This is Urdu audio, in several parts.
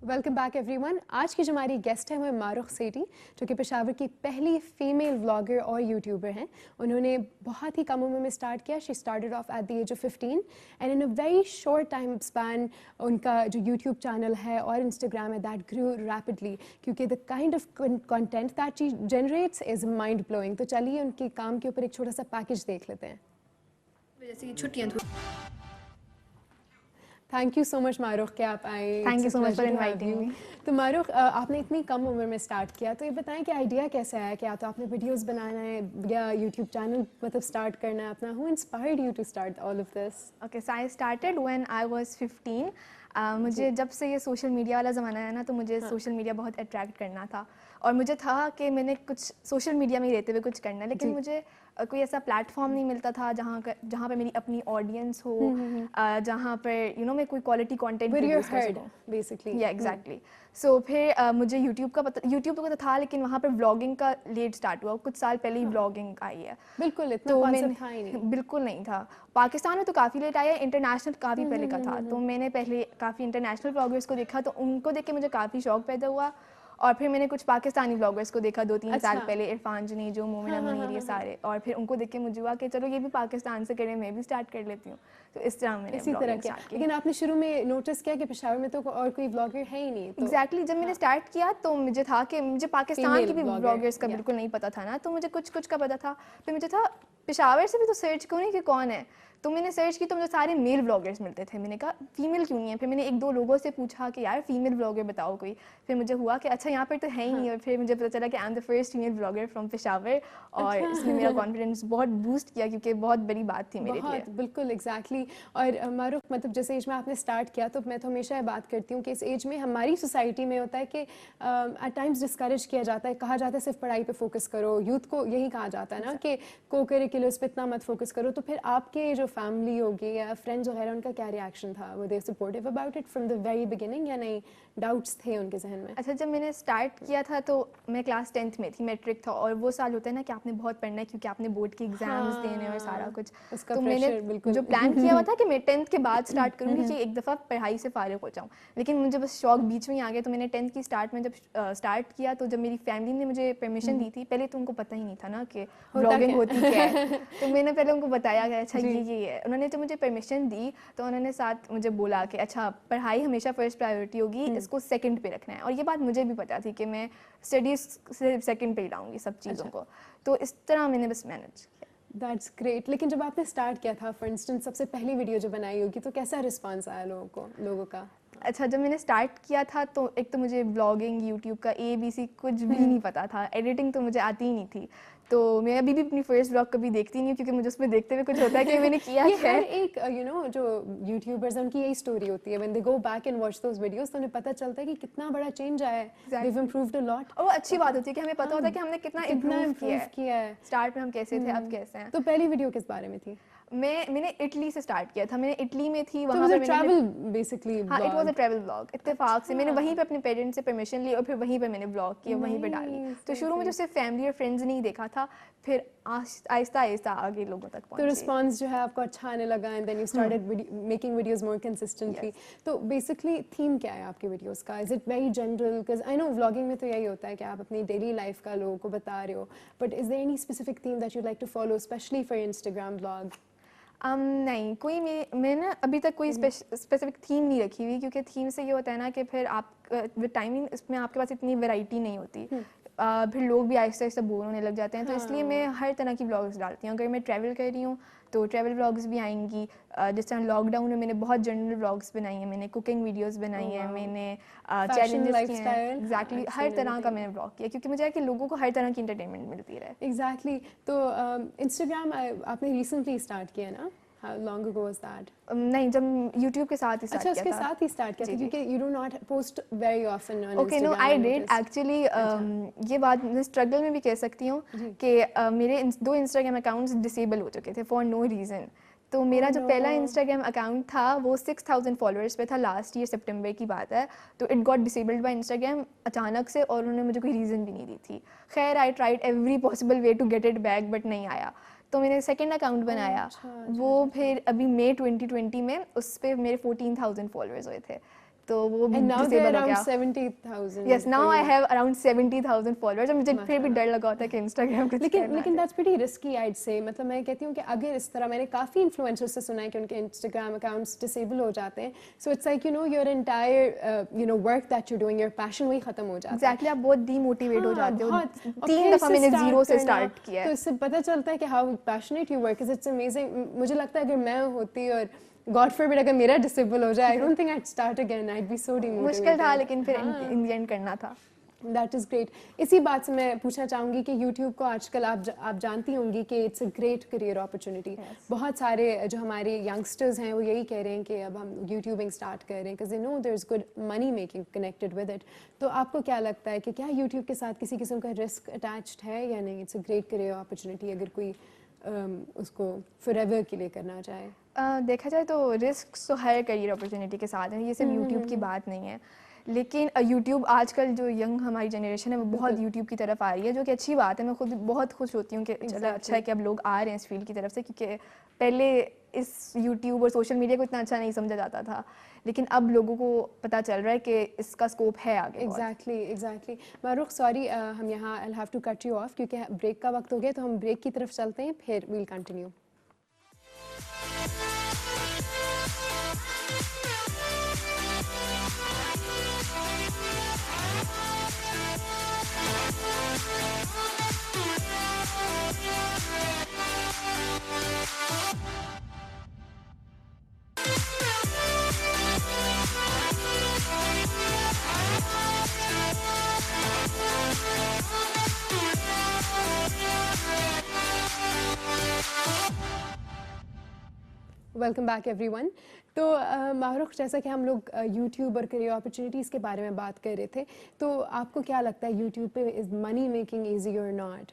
Welcome back every one. آج کی جو ہماری گیسٹ ہے وہ معروق سیٹھی, جو کہ پشاور کی پہلی فیمیل ولاگر اور یوٹیوبر ہیں. انہوں نے بہت ہی کم عمر میں اسٹارٹ کیا. She started off at the age of 15 and in a very short time span ان کا جو یوٹیوب چینل ہے اور انسٹاگرام ہے دیٹ گرو ریپڈلی, کیونکہ the kind of content that she generates is mind blowing. تو چلیے ان کے کام کے اوپر ایک چھوٹا سا پیکج دیکھ لیتے ہیں. جیسے چھٹیاں تھینک یو سو مچ معروق کہ آپ آئیں. Thank you so much for inviting me. تو معروق, آپ نے اتنی کم عمر میں اسٹارٹ کیا, تو یہ بتائیں کہ آئیڈیا کیسے آیا, کیا تو آپ نے ویڈیوز بنانا ہے یا یوٹیوب چینل مطلب اسٹارٹ کرنا ہے اپنا؟ Who inspired you to start all of this? Okay, so I started when I was 15. مجھے جب سے یہ سوشل میڈیا والا زمانہ ہے نا, تو مجھے سوشل میڈیا بہت اٹریکٹ کرنا تھا, اور مجھے تھا کہ میں نے کچھ سوشل میڈیا میں ہی رہتے ہوئے کچھ کرنا ہے, لیکن مجھے کوئی ایسا پلیٹ فارم نہیں ملتا تھا جہاں پہ میری اپنی آڈینس ہو, جہاں پہ میں کوئی کوالٹی کانٹینٹ پروڈیوس کر سکوں بیسکلی. یا ایگزیکٹلی. سو پھر مجھے یوٹیوب کا پتہ, یوٹیوب تو تھا لیکن وہاں پہ ولاگنگ کا لیٹ اسٹارٹ ہوا. کچھ سال پہلے ہی ولاگنگ آئی ہے. بالکل اتنا کانسیپٹ تھا ہی نہیں. بالکل نہیں تھا. پاکستان میں تو کافی لیٹ آیا, انٹرنیشنل کافی پہلے کا تھا. تو میں نے پہلے کافی انٹرنیشنل ولاگرس کو دیکھا, تو ان کو دیکھ کے مجھے کافی شوق پیدا ہوا. اور پھر میں نے کچھ پاکستانی ولاگرس کو دیکھا 2-3 سال پہلے, عرفان جنی جو, مومنہ منیر, یہ سارے. اور پھر ان کو دیکھ کے مجھے ہوا کہ چلو یہ بھی پاکستان سے کریں, میں بھی اسٹارٹ کر لیتی ہوں. تو اس طرح میں نے اسی طرح کیا. لیکن آپ نے شروع میں نوٹس کیا کہ پشاور میں تو اور کوئی ولاگر ہے ہی نہیں. ایگزیکٹلی. جب میں نے اسٹارٹ کیا تو مجھے تھا کہ مجھے پاکستان کی بھی ولاگرس کا بالکل نہیں پتا تھا نا, تو مجھے کچھ کا پتا تھا. پھر مجھے تھا پشاور سے بھی تو سرچ کروں کہ کون ہے. تو میں نے سرچ کی تو مجھے سارے میل ولاگرس ملتے تھے. میں نے کہا فیمیل کیوں نہیں ہے. پھر میں نے 1-2 لوگوں سے پوچھا کہ یار فیمیل ولاگر بتاؤ کوئی. پھر مجھے ہوا کہ اچھا یہاں پر تو ہے ہی نہیں. اور پھر مجھے پتا چلا کہ I am the first female vlogger from Peshawar, اور اس نے میرا کانفیڈینس بہت بوسٹ کیا, کیونکہ بہت بڑی بات تھی میرے لیے. بالکل ایگزیکٹلی. اور معروق مطلب جیسے ایج میں آپ نے اسٹارٹ کیا, تو میں تو ہمیشہ یہ بات کرتی ہوں کہ اس ایج میں ہماری سوسائٹی میں ہوتا ہے کہ ایٹ ٹائمز ڈسکریج کیا جاتا ہے, کہا جاتا ہے صرف پڑھائی پہ فوکس کرو. یوتھ کو یہی کہا جاتا ہے نا کہ کو کریکولرس پہ اتنا مت فوکس کرو. تو پھر آپ کے جو فیملی ہوگی یا فرینڈز وغیرہ, ان کا کیا ریئیکشن تھا؟ Were they supportive about it from the very beginning, یا نہیں ڈاؤٹس تھے ان کے ذہن میں؟ اچھا, جب میں نے اسٹارٹ کیا تھا تو میں کلاس 10th میں تھی, میٹرک تھا, اور وہ سال ہوتا ہے نا کہ آپ نے بہت پڑھنا ہے کیونکہ آپ نے بورڈ کے ایگزامس دینے اور سارا کچھ. تو میں نے جو پلان کیا ہوا تھا کہ میں 10th کے بعد اسٹارٹ کروں گی کہ ایک دفعہ پڑھائی سے فارغ ہو جاؤں, لیکن مجھے بس شوق بیچ میں ہی آ گیا. تو میں نے 10th کی اسٹارٹ میں جب اسٹارٹ کیا, تو جب میری فیملی نے مجھے پرمیشن دی تھی, پہلے تو ان کو پتہ ہی نہیں تھا نا کہ ولاگنگ ہوتی کیا ہے. تو میں نے پہلے ان کو بتایا کہ اچھا یہ ہے. انہوں نے جب مجھے پرمیشن دی تو انہوں نے ساتھ مجھے بولا کہ اچھا پڑھائی ہمیشہ فرسٹ پرائیورٹی ہوگی, اس کو سیکنڈ پہ رکھنا ہے. اور یہ بات مجھے بھی پتا تھی کہ میں اسٹڈیز صرف سیکنڈ پہ ہی لاؤں گی سب چیزوں کو. تو اس طرح میں نے بس مینیج کیا. That's great. لیکن جب آپ نے اسٹارٹ کیا تھا, فار انسٹنس سب سے پہلی ویڈیو جو بنائی ہوگی, تو کیسا رسپانس آیا لوگوں کا؟ اچھا, جب میں نے اسٹارٹ کیا تھا تو ایک تو مجھے بلاگنگ, یوٹیوب کا ABC کچھ بھی نہیں پتا تھا. ایڈیٹنگ تو مجھے آتی ہی نہیں تھی. تو میں ابھی بھی اپنی فرسٹ بلاگ کبھی دیکھتی نہیں ہوں, کیونکہ مجھے اس میں دیکھتے ہوئے کچھ ہوتا ہے کہ میں نے کیا ہے. ہر ایک جو یوٹیوبرز ہیں ان کی یہی اسٹوری ہوتی ہے. When they go back and watch those videos, تو انہیں پتہ چلتا ہے کہ کتنا بڑا چینج آیا ہے. دے ہیو امپرووڈ اے لاٹ. اور وہ اچھی بات ہوتی ہے کہ ہمیں پتہ ہوتا ہے کہ ہم نے کتنا امپروو کیا ہے. اسٹارٹ میں ہم کیسے تھے, اب کیسے ہیں. تو پہلی ویڈیو کس بارے میں تھی؟ میں نے اٹلی سے اسٹارٹ کیا تھا. میں نے اٹلی میں تھی, وہاں پہ ٹریول بیسکلی. ہاں, it was a travel blog. اتفاق سے میں نے وہیں پہ اپنے پیرنٹس سے پرمیشن لی, اور پھر وہیں پہ میں نے بلاگ کیا, وہیں پہ ڈالی. تو شروع میں تو صرف فیملی اور فرینڈز نہیں دیکھا تھا, پھر آہستہ آہستہ آگے لوگوں تک پہنچی. تو رسپانس جو ہے آپ کو اچھا آنے لگا, and then you started making videos more consistently. تو بیسکلی تھیم کیا ہے آپ کی ویڈیوز کا؟ Is it very general? Because I know vlogging میں تو یہی ہوتا ہے کہ آپ اپنی ڈیلی لائف کا لوگوں کو بتا رہے ہو, but is there any specific theme that you like to follow especially for Instagram vlog? نہیں, کوئی میں نے ابھی تک کوئی اسپیسیفک تھیم نہیں رکھی ہوئی, کیونکہ تھیم سے یہ ہوتا ہے نا کہ پھر آپ ود ٹائمنگ اس میں آپ کے پاس اتنی ویرائٹی نہیں ہوتی, پھر لوگ بھی آہستہ آہستہ بور ہونے لگ جاتے ہیں. تو اس لیے میں ہر طرح کی ولاگس ڈالتی ہوں. اگر میں ٹریول کر رہی ہوں تو ٹریول ولاگس بھی آئیں گی. جس طرح لاک ڈاؤن میں نے بہت جنرل ولاگس بنائی ہیں, میں نے کوکنگ ویڈیوز بنائی ہیں, میں نے چیلنجز کیے ہیں. ایگزیکٹلی, ہر طرح کا میں نے ولاگ کیا, کیونکہ مجھے ہے کہ لوگوں کو ہر طرح کی انٹرٹینمنٹ ملتی رہے. ایگزیکٹلی. تو انسٹاگرام آپ نے ریسنٹلی اسٹارٹ کیا نا؟ How long ago was that? نہیں, جب یوٹیوب کے ساتھ ہی اسٹارٹ کیا تھا. اچھا, اس کے ساتھ ہی اسٹارٹ کیا تھا, کیونکہ you do not post very often on Instagram. Okay, no, I did actually. یہ بات میں اسٹرگل میں بھی کہہ سکتی ہوں کہ میرے 2 انسٹاگرام اکاؤنٹس ڈسیبل ہو چکے تھے فار نو ریزن. تو میرا جو پہلا انسٹاگرام اکاؤنٹ تھا وہ 6000 فالوورس پہ تھا, لاسٹ ایئر سپٹمبر کی بات ہے. تو it got disabled by Instagram اچانک سے, اور انہوں نے مجھے کوئی ریزن بھی نہیں دی تھی. خیر, I tried every possible way to get it back, but نہیں آیا. تو میں نے سیکنڈ اکاؤنٹ بنایا, وہ پھر ابھی مئی 2020 میں اس پہ میرے 14,000 فالوورز ہوئے تھے. تو وہ ڈسیبل ہو گیا. 70,000. Yes now I have around 70,000 followers. مجھے پھر بھی ڈر لگا ہوتا ہے کہ انسٹاگرام کچھ لیکن دیٹس پریٹی رسکی آئیڈ سے. مطلب میں کہتی ہوں کہ اگر اس طرح میں نے کافی انفلوئنسر سے سنا ہے کہ ان کے انسٹاگرام اکاؤنٹس ڈسیبل ہو جاتے ہیں, so it's like your entire work that you doing, your passion وہی ختم ہو جاتا ہے. ایگزیکٹلی, آپ بہت ڈی موٹیویٹ ہو جاتے ہو. 3 دفعہ میں نے زیرو سے اسٹارٹ کیا ہے, تو اس سے پتہ چلتا ہے کہ how passionate you work is. It's amazing. مجھے لگتا ہے اگر میں ہوتی اور God forbid اگر میرا ڈسیبل ہو جائے, I don't think I'd start again. I'd be so demotivated. مشکل تھا لیکن پھر ان دی اینڈ کرنا تھا. That is great. اسی بات سے میں پوچھنا چاہوں گی کہ یوٹیوب کو آج کل آپ جانتی ہوں گی کہ it's a great career opportunity. بہت سارے جو ہمارے ینگسٹرز ہیں وہ یہی کہہ رہے ہیں کہ اب ہم یوٹیوبنگ اسٹارٹ کر رہے ہیں because they know there's good money making connected with it. تو آپ کو کیا لگتا ہے کہ کیا یوٹیوب کے ساتھ کسی قسم کا رسک اٹیچڈ ہے یا نہیں؟ It's a great career opportunity اگر کوئی اس کو فار ایور کے لیے کرنا چاہے. دیکھا جائے تو رسک تو ہر کریئر اپرچونیٹی کے ساتھ ہیں, یہ صرف یوٹیوب کی بات نہیں ہے. لیکن یوٹیوب آج کل جو ینگ ہماری جنریشن ہے وہ بہت یوٹیوب کی طرف آ رہی ہے, جو کہ اچھی بات ہے. میں خود بہت خوش ہوتی ہوں کہ چلو اچھا ہے کہ اب لوگ آ رہے ہیں اس فیلڈ کی طرف سے, کیونکہ پہلے اس یوٹیوب اور سوشل میڈیا کو اتنا اچھا نہیں سمجھا جاتا تھا, لیکن اب لوگوں کو پتہ چل رہا ہے کہ اس کا اسکوپ ہے آگے. ایگزیکٹلی. معروف سوری, ہم یہاں I'll have to cut you off کیونکہ بریک کا وقت ہو گیا, تو ہم بریک کی طرف چلتے ہیں, پھر we'll continue. Welcome back every one. تو معروف, جیسا کہ ہم لوگ یوٹیوب اور کریئر اپرچونیٹیز کے بارے میں بات کر رہے تھے, تو آپ کو کیا لگتا ہے یوٹیوب پہ از منی میکنگ ایزی اور ناٹ؟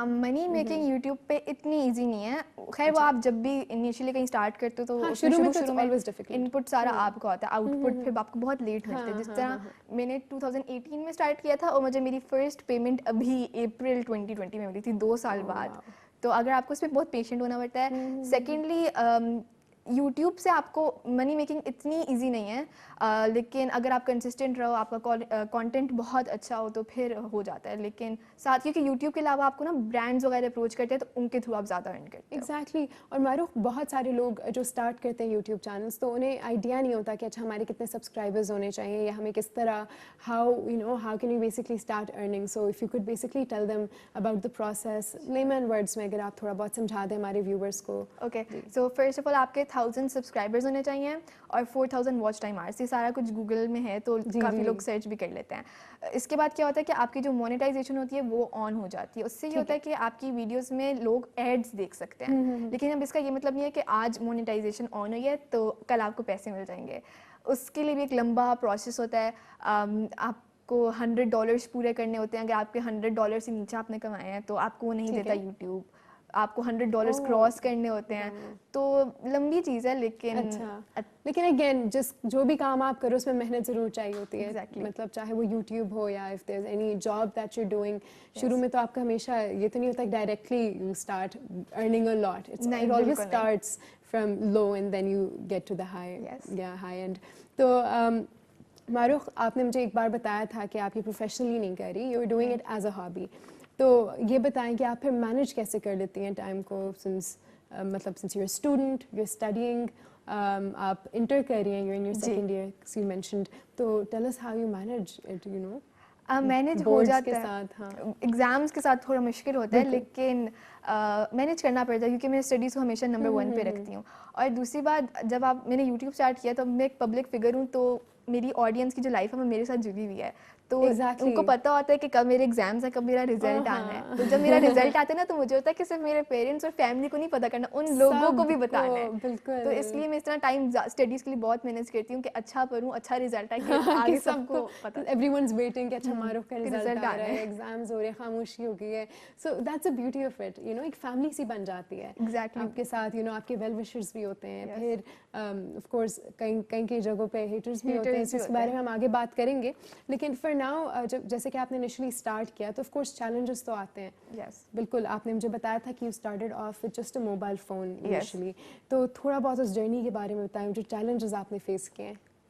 منی میکنگ یوٹیوب پہ اتنی ایزی نہیں ہے. خیر وہ آپ جب بھی انیشیلی کہیں اسٹارٹ کرتے ہو تو شروع میں ان پٹ سارا آپ کا ہوتا ہے, آؤٹ پٹ پھر آپ کو بہت لیٹ ملتے ہیں. جس طرح میں نے 2018 میں اسٹارٹ کیا تھا اور مجھے میری فرسٹ پیمنٹ ابھی اپریل 2020 میں ملی تھی, 2 سال بعد. تو اگر آپ کو اس میں بہت پیشنٹ ہونا پڑتا ہے. سیکنڈلی یوٹیوب سے آپ کو منی میکنگ اتنی ایزی نہیں ہے, لیکن اگر آپ کنسسٹنٹ رہو, آپ کا کانٹینٹ بہت اچھا ہو تو پھر ہو جاتا ہے. لیکن ساتھ کیونکہ یوٹیوب کے علاوہ آپ کو نا برانڈز وغیرہ اپروچ کرتے ہیں تو ان کے تھرو آپ زیادہ ارن کرتے ہیں. ایگزیکٹلی. اور معروف بہت سارے لوگ جو اسٹارٹ کرتے ہیں یوٹیوب چینلس, تو انہیں آئیڈیا نہیں ہوتا کہ اچھا ہمارے کتنے سبسکرائبرز ہونے چاہیے یا ہمیں کس طرح how can you basically start earning. So if you could basically tell them about the process lemon words میں, اگر آپ تھوڑا بہت سمجھا دیں ہمارے ویورس کو. Okay, so first of all آپ کے 1000 سبسکرائبرز ہونے چاہیے اور 4000 واچ ٹائم آورس. یہ سارا کچھ گوگل میں ہے تو کافی لوگ سرچ بھی کر لیتے ہیں. اس کے بعد کیا ہوتا ہے کہ آپ کی جو مونیٹائزیشن ہوتی ہے وہ آن ہو جاتی ہے. اس سے یہ ہوتا ہے کہ آپ کی ویڈیوز میں لوگ ایڈس دیکھ سکتے ہیں. لیکن اب اس کا یہ مطلب نہیں ہے کہ آج مونیٹائزیشن آن ہوئی ہے تو کل آپ کو پیسے مل جائیں گے. اس کے لیے بھی ایک لمبا پروسیس ہوتا ہے. آپ کو $100 پورے کرنے ہوتے ہیں. اگر آپ کے $100 سے نیچے آپ نے کمائے ہیں تو آپ کو وہ نہیں دیتا یوٹیوب. آپ کو $100 کراس کرنے ہوتے ہیں. تو لمبی چیز ہے, لیکن اگین جو بھی کام آپ کرو اس میں محنت ضرور چاہیے ہوتی ہے. مطلب چاہے وہ یوٹیوب ہو یا if there is any job that you are doing, شروع میں تو آپ کا ہمیشہ یہ تو نہیں ہوتا کہ directly you start earning a lot. It always starts from low and then you get to the high end. تو معروف, آپ نے مجھے ایک بار بتایا تھا کہ آپ یہ پروفیشنلی نہیں کر رہی, you are doing it as a hobby. تو یہ بتائیں کہ آپ پھر مینیج کیسے کر لیتی ہیں ٹائم کو, since you are student, you are studying, آپ انٹر کر رہی ہیں, you in your second year you mentioned, تو tell us how you manage it. Manage ہو جاتا ہے. ایگزامس کے ساتھ تھوڑا مشکل ہوتا ہے, لیکن مینیج کرنا پڑتا ہے کیونکہ میں اسٹڈیز کو ہمیشہ نمبر 1 پہ رکھتی ہوں. اور دوسری بات, جب میں نے یوٹیوب اسٹارٹ کیا تو میں ایک پبلک فگر ہوں, تو میری آڈینس کی جو لائف ہے وہ میرے ساتھ جڑی ہوئی ہے. تو ان کو پتہ ہوتا ہے کہ کب میرے ایگزامس ہیں, کب میرا رزلٹ آنا ہے. تو جب میرا رزلٹ آتا ہے نا تو مجھے ہوتا ہے کہ صرف میرے پیرنٹس اور فیملی کو نہیں پتہ کرنا, ان لوگوں کو بھی بتانا ہے. تو اس لیے میں اس طرح ٹائم اسٹڈیز کے لیے بہت مینیج کرتی ہوں کہ اچھا پڑھوں, اچھا رزلٹ آئے, کہ آگے سب کو پتہ. ایوری ونز ویٹنگ کہ اچھا معروف کا رزلٹ آ رہا ہے, ایگزامز ہو رہے ہیں, خاموشی ہو گئی ہے. So that's a beauty of it, ایک فیملی سی بن جاتی ہے آپ کے ساتھ. آپ کے ویل وشرز بھی ہوتے ہیں, پھر آف کورس کئی جگہوں پہ ہیٹرز بھی ہوتے ہیں. اس کے بارے میں ہم آگے بات کریں گے, لیکن فار ناؤ جیسے کہ آپ نے انیشلی اسٹارٹ کیا تو آف کورس چیلنجز تو آتے ہیں. بالکل, آپ نے مجھے بتایا تھا کہ you started off with just a mobile phone initially. تو تھوڑا بہت اس جرنی کے بارے میں بتائیں, جو چیلنجز آپ نے فیس کیے ہیں.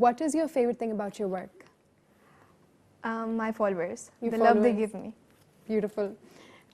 what is your favorite thing about your work? My followers, the love they give me. Beautiful.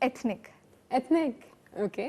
Ethnic. Ethnic, okay.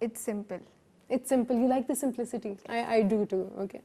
It's simple. It's simple. You like the simplicity. I do too. Okay.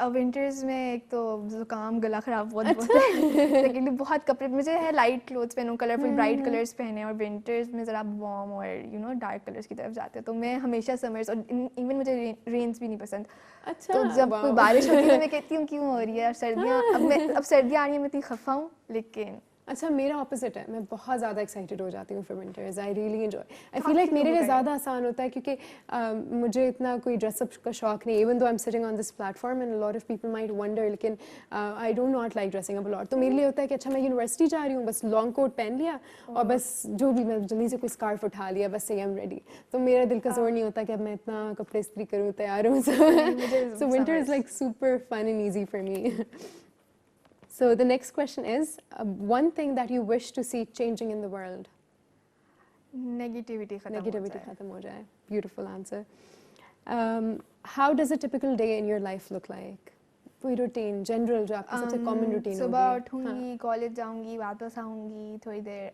Winters میں ایک تو زکام گلا خراب بہت ہوتا ہے, سیکنڈلی بہت کپڑے مجھے ہے لائٹ کلوتھس پہنوں, کلرفل برائٹ کلرس پہنے, اور ونٹرز میں ذرا وارم اور یو نو ڈارک کلرس کی طرف جاتے ہیں. تو میں ہمیشہ سمرس اور ایون مجھے رینس بھی نہیں پسند. تو جب کوئی بارش ہوتی ہے میں کہتی ہوں کیوں ہو رہی ہے, اور سردیاں اب سردیاں آ رہی ہیں میں اتنی خفا ہوں. لیکن اچھا میرا اپوزٹ ہے, میں بہت زیادہ ایکسائٹیڈ ہو جاتی ہوں for winters. I really enjoy. I feel like میرے لیے زیادہ آسان ہوتا ہے کیونکہ مجھے اتنا کوئی ڈریس اپ کا شوق نہیں, even though I am sitting on this platform and lot of people might wonder, لیکن I don't not like dressing up lot. تو میرے لیے ہوتا ہے کہ اچھا میں یونیورسٹی جا رہی ہوں, بس لانگ کوٹ پہن لیا اور بس جو بھی میں جلدی سے کوئی اسکارف اٹھا لیا, بس آئی ایم ریڈی. تو میرا دل کا زور نہیں ہوتا کہ اب میں اتنا کپڑے استری کروں, تیار ہوں. So winter is like super fun and easy for me. So the next question is one thing that you wish to see changing in the world. Negativity khatam ho jaye. Beautiful answer. How does a typical day in your life look like? کوئی روٹین جنرل جو آپ کی سب سے کامن روٹین ہوگی. صبح اٹھوں گی, کالج جاؤں گی, واپس آؤں گی, تھوڑی دیر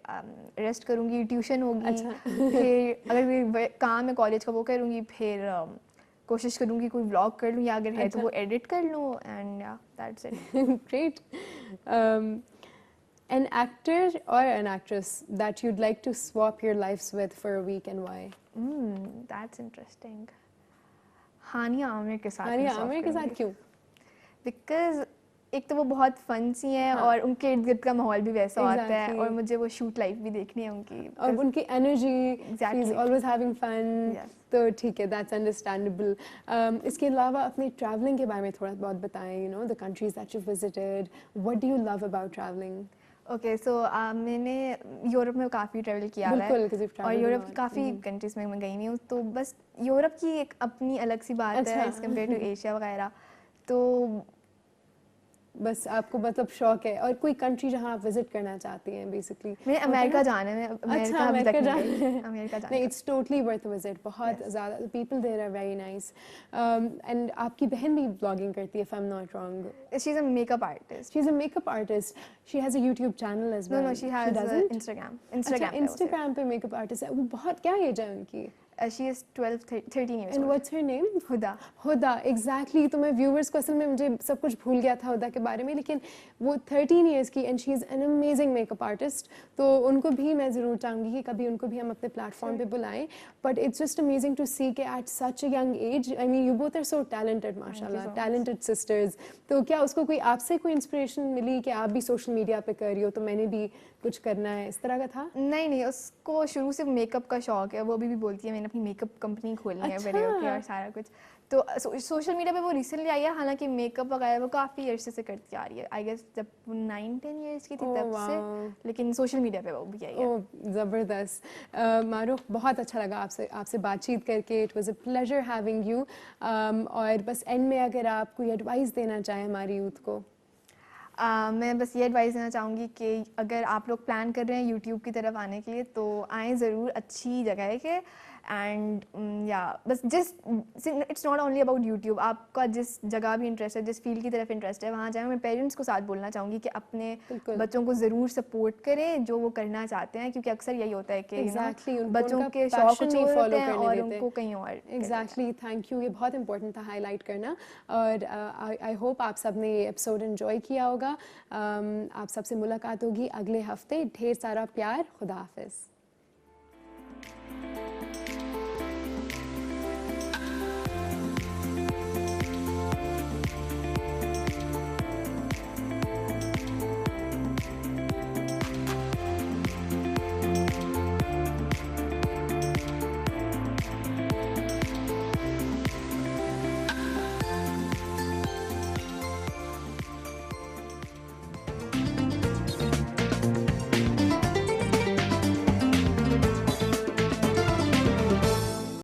ریسٹ کروں گی, ٹیوشن ہوگی, پھر اگر کوئی کام ہے کالج کا وہ کروں گی, پھر کوشش کروں گی کوئی ولاگ کر لوں, یا اگر ہے تو وہ ایڈٹ کر لوں, and that's it. Great. An actor or an actress that you'd like to swap your lives with for a week and why? That's interesting. Hania Aamir کے ساتھ. ہانیہ عامر کے ساتھ کیوں؟ بیکاز ایک تو وہ بہت فن سی ہیں, اور ان کے ارد گرد کا ماحول بھی ویسا ہوتا ہے, اور مجھے وہ شوٹ لائف بھی دیکھنی ہے ان کی, اور ان کی energy, she is always having fun. تو ٹھیک ہے, دیٹس انڈرسٹینڈیبل. اس کے علاوہ اپنی ٹریولنگ کے بارے میں تھوڑا بہت بتائیں. You know the countries that you visited, what do you love about travelling? Okay, so میں نے یورپ میں کافی ٹریول کیا ہے, اور یورپ کی کافی کنٹریز میں گئی نہیں ہوں. تو بس یورپ کی ایک اپنی الگ سی بات ہے ایز کمپیئر ٹو ایشیا وغیرہ. تو بس آپ کو مطلب شوق ہے, اور کوئی کنٹری جہاں آپ وزٹ کرنا چاہتی ہیں بیسکلی؟ میں امریکہ جانا ہے. اچھا امریکہ جانا ہے. امریکہ جانا نہیں, اٹس ٹوٹلی ورتھ وزٹ. بہت زیادہ people there are very nice. And آپ کی بہن بھی بلاگنگ کرتی ہے if I'm not wrong. She's a makeup artist. She's a makeup artist. She has a YouTube channel as well. No, she has Instagram. Instagram پہ میک اپ آرٹسٹ ہے وہ. بہت کیا ایج ہے ان کی؟ She is 13 years old. And what's her name? Huda. Huda, exactly. تو میں viewers کو اصل میں مجھے سب کچھ بھول گیا تھا ہدا کے بارے میں, لیکن وہ 13 ایئرس کی and she is an amazing makeup artist. تو ان کو بھی میں ضرور چاہوں گی کہ کبھی ان کو بھی ہم اپنے پلیٹ فارم پہ بلائیں. But it's just amazing to see کہ at such a young age, I mean you both are so talented, mashallah, talented sisters. تو کیا اس کو کوئی آپ سے کوئی انسپریشن ملی کہ آپ بھی سوشل میڈیا پہ کر رہی ہو تو میں نے بھی کچھ کرنا ہے, اس طرح کا تھا؟ نہیں, اس کو شروع سے میک اپ کا شوق ہے. وہ ابھی بھی بولتی ہے میں نے اپنی میک اپ کمپنی کھولنی ہے ویڈیو کی اور سارا کچھ. تو سوشل میڈیا پہ وہ ریسنٹلی آئی ہے, حالانکہ میک اپ وغیرہ وہ کافی عرصے سے کرتی آ رہی ہے. آئی گیس جب 9-10 ایئرس کی تھی تب سے, لیکن سوشل میڈیا پہ وہ بھی آئی ہے. زبردست. معروف, بہت اچھا لگا آپ سے بات چیت کر کے. It was a pleasure having you. اور بس اینڈ میں اگر آپ کوئی ایڈوائس دینا چاہیں ہماری یوتھ کو؟ میں بس یہ ایڈوائس دینا چاہوں گی کہ اگر آپ لوگ پلان کر رہے ہیں یوٹیوب کی طرف آنے کے لیے تو آئیں ضرور. اچھی جگہ ہے کہ اینڈ یا بس جس it's not only about YouTube, آپ کا جس جگہ بھی انٹرسٹ ہے, جس فیلڈ کی طرف انٹرسٹ ہے وہاں جائیں. میں پیرنٹس کو ساتھ بولنا چاہوں گی کہ اپنے بچوں کو ضرور سپورٹ کریں جو وہ کرنا چاہتے ہیں, کیونکہ اکثر یہی ہوتا ہے کہ بچوں کے شوق کچھ اور ہوتے ہیں اور ان کو کہیں اور. Exactly, thank you. یہ بہت امپورٹنٹ تھا ہائی لائٹ کرنا. اور آئی ہوپ آپ سب نے یہ ایپیسوڈ انجوائے کیا ہوگا. آپ سب سے ملاقات ہوگی اگلے ہفتے. ڈھیر سارا پیار. خدا حافظ.